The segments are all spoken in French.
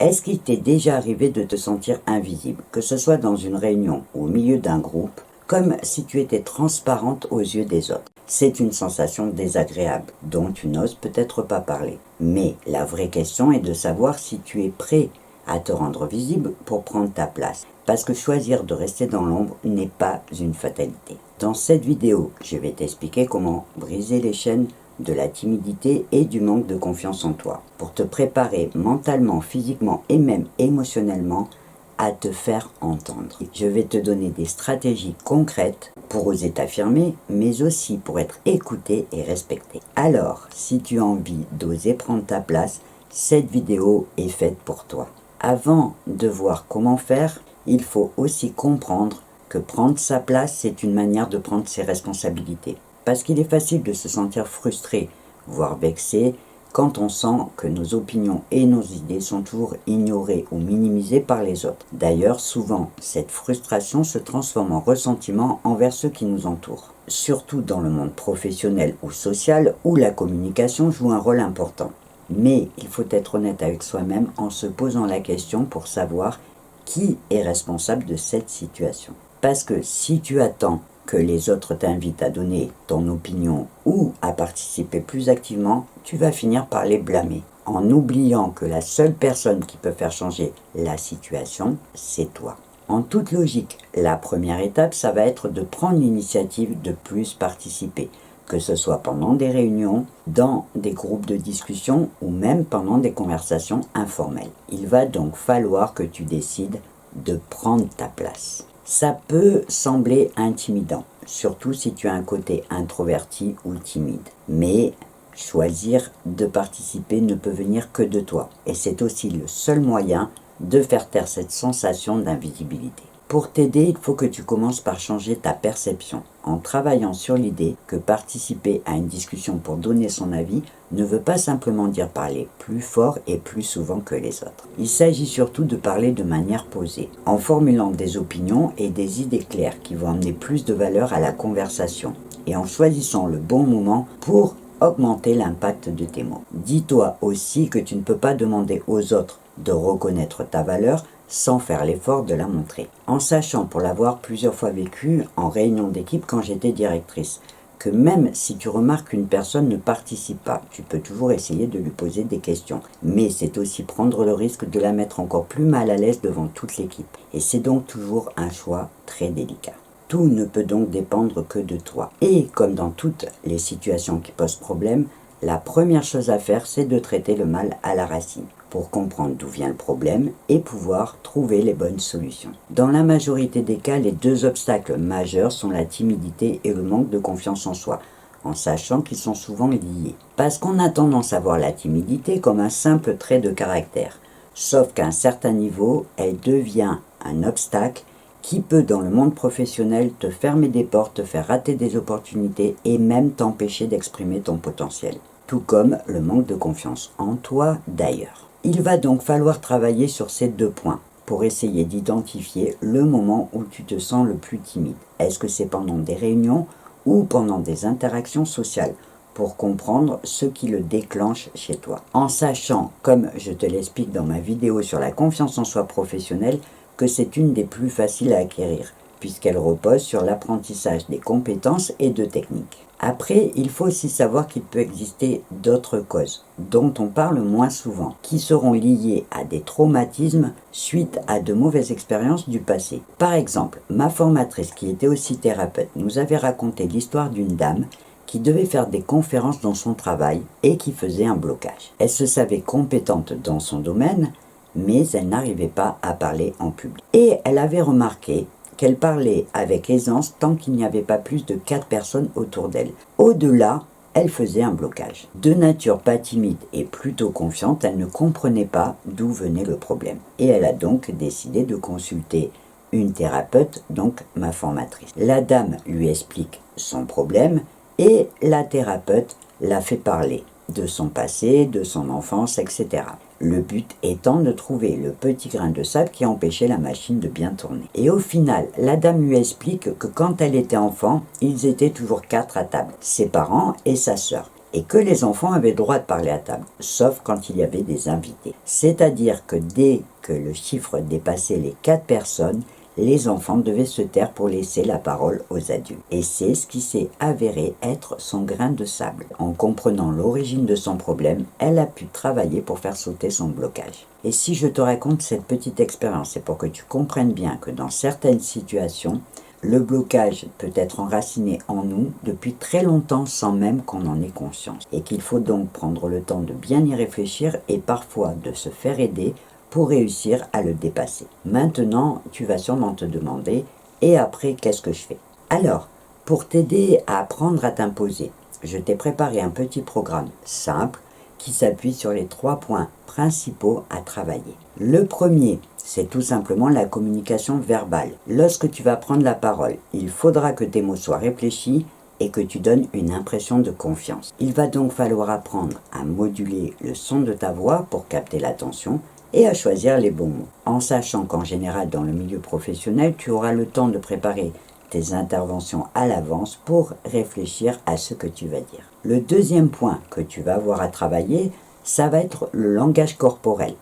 Est-ce qu'il t'est déjà arrivé de te sentir invisible, que ce soit dans une réunion ou au milieu d'un groupe, comme si tu étais transparente aux yeux des autres? C'est une sensation désagréable dont tu n'oses peut-être pas parler. Mais la vraie question est de savoir si tu es prêt à te rendre visible pour prendre ta place. Parce que choisir de rester dans l'ombre n'est pas une fatalité. Dans cette vidéo, je vais t'expliquer comment briser les chaînes de la timidité et du manque de confiance en toi, pour te préparer mentalement, physiquement et même émotionnellement à te faire entendre. Je vais te donner des stratégies concrètes pour oser t'affirmer, mais aussi pour être écouté et respecté. Alors, si tu as envie d'oser prendre ta place, cette vidéo est faite pour toi. Avant de voir comment faire, il faut aussi comprendre que prendre sa place, c'est une manière de prendre ses responsabilités. Parce qu'il est facile de se sentir frustré, voire vexé, quand on sent que nos opinions et nos idées sont toujours ignorées ou minimisées par les autres. D'ailleurs, souvent, cette frustration se transforme en ressentiment envers ceux qui nous entourent. Surtout dans le monde professionnel ou social, où la communication joue un rôle important. Mais il faut être honnête avec soi-même en se posant la question pour savoir qui est responsable de cette situation. Parce que si tu attends que les autres t'invitent à donner ton opinion ou à participer plus activement, tu vas finir par les blâmer, en oubliant que la seule personne qui peut faire changer la situation, c'est toi. En toute logique, la première étape, ça va être de prendre l'initiative de plus participer, que ce soit pendant des réunions, dans des groupes de discussion ou même pendant des conversations informelles. Il va donc falloir que tu décides de prendre ta place. Ça peut sembler intimidant, surtout si tu as un côté introverti ou timide. Mais choisir de participer ne peut venir que de toi. Et c'est aussi le seul moyen de faire taire cette sensation d'invisibilité. Pour t'aider, il faut que tu commences par changer ta perception, en travaillant sur l'idée que participer à une discussion pour donner son avis ne veut pas simplement dire parler plus fort et plus souvent que les autres. Il s'agit surtout de parler de manière posée, en formulant des opinions et des idées claires qui vont amener plus de valeur à la conversation, et en choisissant le bon moment pour augmenter l'impact de tes mots. Dis-toi aussi que tu ne peux pas demander aux autres de reconnaître ta valeur sans faire l'effort de la montrer. En sachant, pour l'avoir plusieurs fois vécu en réunion d'équipe quand j'étais directrice, que même si tu remarques qu'une personne ne participe pas, tu peux toujours essayer de lui poser des questions. Mais c'est aussi prendre le risque de la mettre encore plus mal à l'aise devant toute l'équipe. Et c'est donc toujours un choix très délicat. Tout ne peut donc dépendre que de toi. Et comme dans toutes les situations qui posent problème, la première chose à faire, c'est de traiter le mal à la racine, pour comprendre d'où vient le problème et pouvoir trouver les bonnes solutions. Dans la majorité des cas, les deux obstacles majeurs sont la timidité et le manque de confiance en soi, en sachant qu'ils sont souvent liés. Parce qu'on a tendance à voir la timidité comme un simple trait de caractère, sauf qu'à un certain niveau, elle devient un obstacle qui peut, dans le monde professionnel, te fermer des portes, te faire rater des opportunités et même t'empêcher d'exprimer ton potentiel. Tout comme le manque de confiance en toi d'ailleurs. Il va donc falloir travailler sur ces deux points pour essayer d'identifier le moment où tu te sens le plus timide. Est-ce que c'est pendant des réunions ou pendant des interactions sociales, pour comprendre ce qui le déclenche chez toi. En sachant, comme je te l'explique dans ma vidéo sur la confiance en soi professionnelle, que c'est une des plus faciles à acquérir, puisqu'elle repose sur l'apprentissage des compétences et de techniques. Après, il faut aussi savoir qu'il peut exister d'autres causes, dont on parle moins souvent, qui seront liées à des traumatismes suite à de mauvaises expériences du passé. Par exemple, ma formatrice, qui était aussi thérapeute, nous avait raconté l'histoire d'une dame qui devait faire des conférences dans son travail et qui faisait un blocage. Elle se savait compétente dans son domaine, mais elle n'arrivait pas à parler en public. Et elle avait remarqué qu'elle parlait avec aisance tant qu'il n'y avait pas plus de 4 personnes autour d'elle. Au-delà, elle faisait un blocage. De nature pas timide et plutôt confiante, elle ne comprenait pas d'où venait le problème. Et elle a donc décidé de consulter une thérapeute, donc ma formatrice. La dame lui explique son problème et la thérapeute la fait parler de son passé, de son enfance, etc. Le but étant de trouver le petit grain de sable qui empêchait la machine de bien tourner. Et au final, la dame lui explique que quand elle était enfant, ils étaient toujours 4 à table, ses parents et sa sœur. et que les enfants avaient droit de parler à table, sauf quand il y avait des invités. C'est-à-dire que dès que le chiffre dépassait les 4 personnes, les enfants devaient se taire pour laisser la parole aux adultes. Et c'est ce qui s'est avéré être son grain de sable. En comprenant l'origine de son problème, elle a pu travailler pour faire sauter son blocage. Et si je te raconte cette petite expérience, c'est pour que tu comprennes bien que dans certaines situations, le blocage peut être enraciné en nous depuis très longtemps sans même qu'on en ait conscience. Et qu'il faut donc prendre le temps de bien y réfléchir et parfois de se faire aider pour réussir à le dépasser. Maintenant, tu vas sûrement te demander, et après, qu'est-ce que je fais? Alors, pour t'aider à apprendre à t'imposer, je t'ai préparé un petit programme simple qui s'appuie sur les 3 points principaux à travailler. Le premier, c'est tout simplement la communication verbale. Lorsque tu vas prendre la parole, il faudra que tes mots soient réfléchis et que tu donnes une impression de confiance. Il va donc falloir apprendre à moduler le son de ta voix pour capter l'attention et à choisir les bons mots. En sachant qu'en général, dans le milieu professionnel, tu auras le temps de préparer tes interventions à l'avance pour réfléchir à ce que tu vas dire. Le deuxième point que tu vas avoir à travailler, ça va être le langage corporel.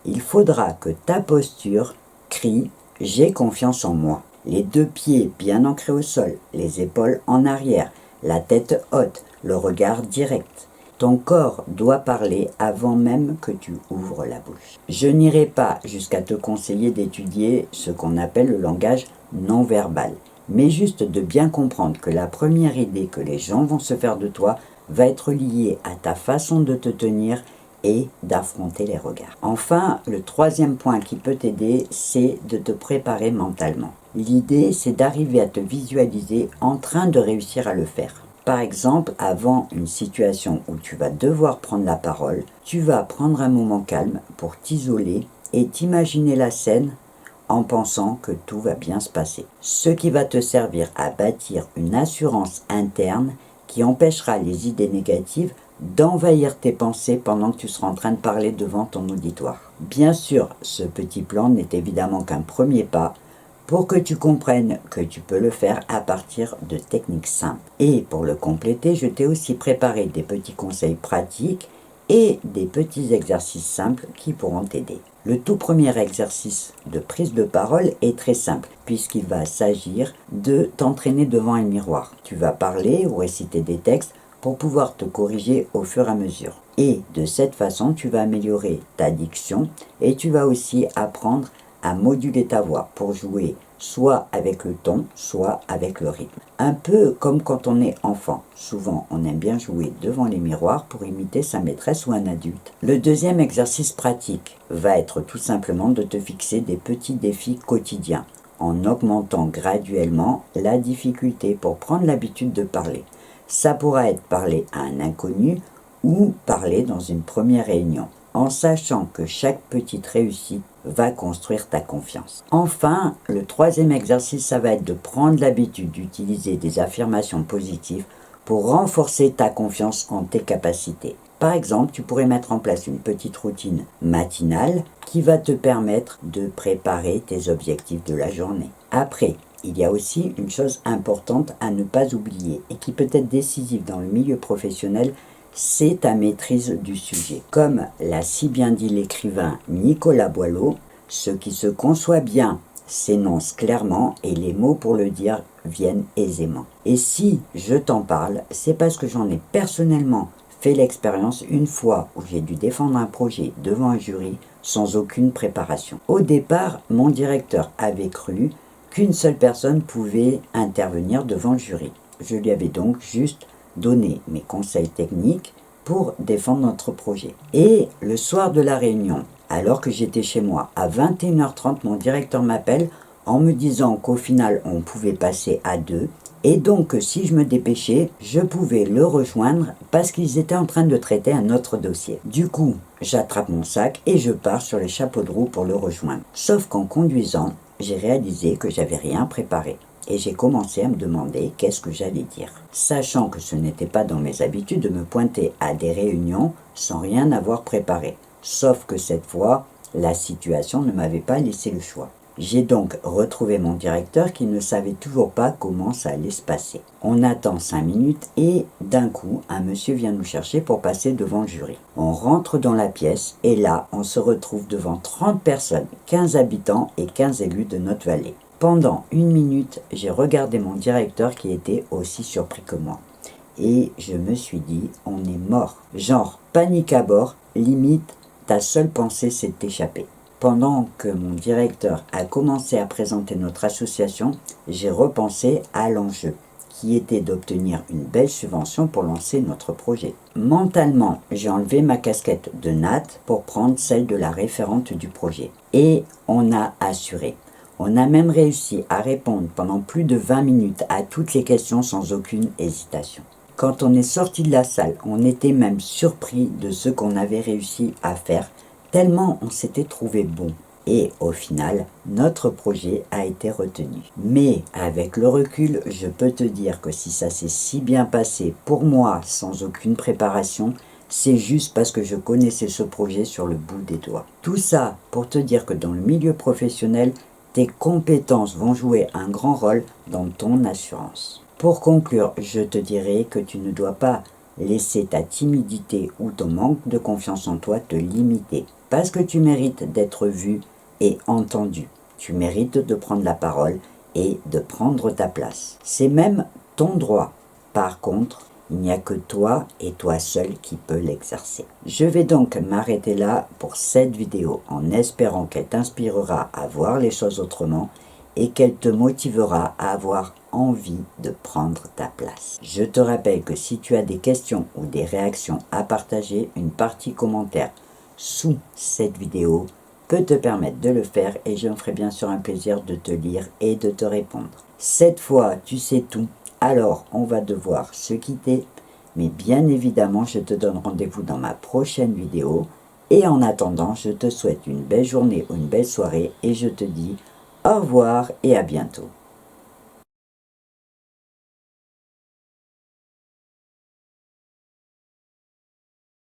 Il faudra que ta posture crie « j'ai confiance en moi ». Les 2 pieds bien ancrés au sol, les épaules en arrière, la tête haute, le regard direct. Ton corps doit parler avant même que tu ouvres la bouche. Je n'irai pas jusqu'à te conseiller d'étudier ce qu'on appelle le langage non verbal, mais juste de bien comprendre que la première idée que les gens vont se faire de toi va être liée à ta façon de te tenir et d'affronter les regards. Enfin, le 3e point qui peut t'aider, c'est de te préparer mentalement. L'idée, c'est d'arriver à te visualiser en train de réussir à le faire. Par exemple, avant une situation où tu vas devoir prendre la parole, tu vas prendre un moment calme pour t'isoler et t'imaginer la scène en pensant que tout va bien se passer. Ce qui va te servir à bâtir une assurance interne qui empêchera les idées négatives d'envahir tes pensées pendant que tu seras en train de parler devant ton auditoire. Bien sûr, ce petit plan n'est évidemment qu'un premier pas pour que tu comprennes que tu peux le faire à partir de techniques simples. Et pour le compléter, je t'ai aussi préparé des petits conseils pratiques et des petits exercices simples qui pourront t'aider. Le tout premier exercice de prise de parole est très simple puisqu'il va s'agir de t'entraîner devant un miroir. Tu vas parler ou réciter des textes pour pouvoir te corriger au fur et à mesure. Et de cette façon, tu vas améliorer ta diction et tu vas aussi apprendre à moduler ta voix pour jouer soit avec le ton, soit avec le rythme. Un peu comme quand on est enfant. Souvent, on aime bien jouer devant les miroirs pour imiter sa maîtresse ou un adulte. Le deuxième exercice pratique va être tout simplement de te fixer des petits défis quotidiens en augmentant graduellement la difficulté pour prendre l'habitude de parler. Ça pourra être parler à un inconnu ou parler dans une première réunion, en sachant que chaque petite réussite va construire ta confiance. Enfin, le 3e exercice, ça va être de prendre l'habitude d'utiliser des affirmations positives pour renforcer ta confiance en tes capacités. Par exemple, tu pourrais mettre en place une petite routine matinale qui va te permettre de préparer tes objectifs de la journée. Après, il y a aussi une chose importante à ne pas oublier et qui peut être décisive dans le milieu professionnel, c'est ta maîtrise du sujet. Comme l'a si bien dit l'écrivain Nicolas Boileau, ce qui se conçoit bien s'énonce clairement et les mots pour le dire viennent aisément. Et si je t'en parle, c'est parce que j'en ai personnellement fait l'expérience une fois où j'ai dû défendre un projet devant un jury sans aucune préparation. Au départ, mon directeur avait cru qu'une seule personne pouvait intervenir devant le jury. Je lui avais donc juste donné mes conseils techniques pour défendre notre projet. Et le soir de la réunion, alors que j'étais chez moi, à 21h30, mon directeur m'appelle en me disant qu'au final, on pouvait passer à 2 et donc que si je me dépêchais, je pouvais le rejoindre parce qu'ils étaient en train de traiter un autre dossier. Du coup, j'attrape mon sac et je pars sur les chapeaux de roue pour le rejoindre. Sauf qu'en conduisant, j'ai réalisé que j'avais rien préparé. Et j'ai commencé à me demander qu'est-ce que j'allais dire. Sachant que ce n'était pas dans mes habitudes de me pointer à des réunions sans rien avoir préparé. Sauf que cette fois, la situation ne m'avait pas laissé le choix. J'ai donc retrouvé mon directeur qui ne savait toujours pas comment ça allait se passer. On attend 5 minutes et d'un coup, un monsieur vient nous chercher pour passer devant le jury. On rentre dans la pièce et là, on se retrouve devant 30 personnes, 15 habitants et 15 élus de notre vallée. Pendant 1 minute, j'ai regardé mon directeur qui était aussi surpris que moi. Et je me suis dit, on est mort. Genre, panique à bord, limite, ta seule pensée c'est de t'échapper. Pendant que mon directeur a commencé à présenter notre association, j'ai repensé à l'enjeu, qui était d'obtenir une belle subvention pour lancer notre projet. Mentalement, j'ai enlevé ma casquette de Nat pour prendre celle de la référente du projet. Et on a assuré. On a même réussi à répondre pendant plus de 20 minutes à toutes les questions sans aucune hésitation. Quand on est sorti de la salle, on était même surpris de ce qu'on avait réussi à faire, tellement on s'était trouvé bon. Et au final, notre projet a été retenu. Mais avec le recul, je peux te dire que si ça s'est si bien passé pour moi sans aucune préparation, c'est juste parce que je connaissais ce projet sur le bout des doigts. Tout ça pour te dire que dans le milieu professionnel, tes compétences vont jouer un grand rôle dans ton assurance. Pour conclure, je te dirais que tu ne dois pas laisser ta timidité ou ton manque de confiance en toi te limiter. Parce que tu mérites d'être vu et entendu. Tu mérites de prendre la parole et de prendre ta place. C'est même ton droit. Par contre, il n'y a que toi et toi seul qui peux l'exercer. Je vais donc m'arrêter là pour cette vidéo en espérant qu'elle t'inspirera à voir les choses autrement et qu'elle te motivera à avoir envie de prendre ta place. Je te rappelle que si tu as des questions ou des réactions à partager, une partie commentaire sous cette vidéo peut te permettre de le faire et je me ferai bien sûr un plaisir de te lire et de te répondre. Cette fois, tu sais tout, alors on va devoir se quitter, mais bien évidemment, je te donne rendez-vous dans ma prochaine vidéo et en attendant, je te souhaite une belle journée ou une belle soirée et je te dis au revoir et à bientôt.